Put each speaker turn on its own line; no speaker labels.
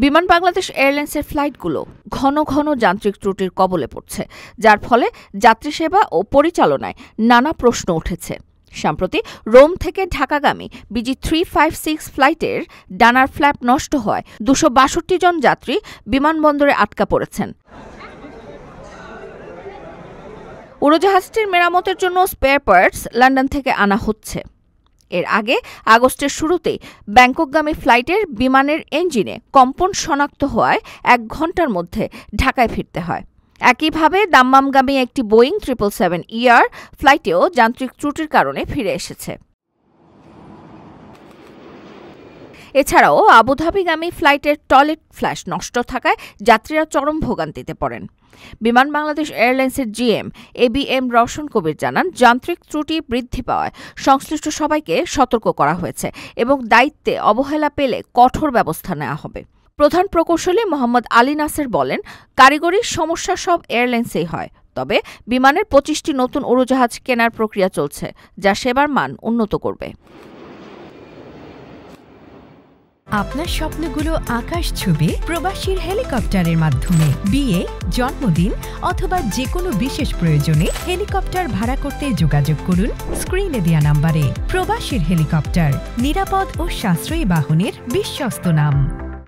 বিমান বাংলাদেশ এয়ারলাইন্সের ফ্লাইটগুলো ঘন ঘন যান্ত্রিক ত্রুটির কবলে পড়ছে, যার ফলে যাত্রী সেবা ও পরিচালনায় নানা প্রশ্ন উঠেছে। সম্প্রতি রোম থেকে ঢাকাগামী বিজি 356 ফ্লাইটের ডানার ফ্ল্যাপ নষ্ট হওয়ায় 262 জন যাত্রী বিমানবন্দরে আটকা পড়েছেন। উড়োজাহাজটির মেরামতের জন্য স্পেয়ার পার্টস লন্ডন থেকে আনা হচ্ছে। এর আগে আগস্টের শুরুতেই ব্যাংককগামী ফ্লাইটের বিমানের ইঞ্জিনে কম্পন শনাক্ত হওয়ায় 1 ঘণ্টার মধ্যে ঢাকায় ফিরতে হয়। একইভাবে দাম্মামগামী একটি বোয়িং 777 ফ্লাইটেও যান্ত্রিক ত্রুটির কারণে ফিরে এসেছে। এছাড়াও আবুধাবিগামী ফ্লাইটের টয়লেট ফ্ল্যাশ নষ্ট থাকায় যাত্রীরা চরম ভোগান্তিতে পড়েন। বিমান বাংলাদেশ এয়ারলাইন্সের জিএম এবিএম রওশন কবির জানান, যান্ত্রিক ত্রুটি বৃদ্ধি পাওয়ায় সংশ্লিষ্ট সবাইকে সতর্ক করা হয়েছে এবং দায়িত্বে অবহেলা পেলে কঠোর ব্যবস্থা নেওয়া হবে। প্রধান প্রকৌশলী মোহাম্মদ আলী নাসের বলেন, কারিগরি সমস্যা সব এয়ারলাইন্সেই হয়, তবে বিমানের 25টি নতুন উড়োজাহাজ কেনার প্রক্রিয়া চলছে, যা সেবার মান উন্নত করবে।
আপনার স্বপ্নগুলো আকাশ ছুবে প্রবাসীর হেলিকপ্টারের মাধ্যমে। বিয়ে, জন্মদিন অথবা যে কোনো বিশেষ প্রয়োজনে হেলিকপ্টার ভাড়া করতে যোগাযোগ করুন স্ক্রিনে দেয়া নাম্বারে। প্রবাসীর হেলিকপ্টার, নিরাপদ ও সাশ্রয়ী বাহনের বিশ্বস্ত নাম।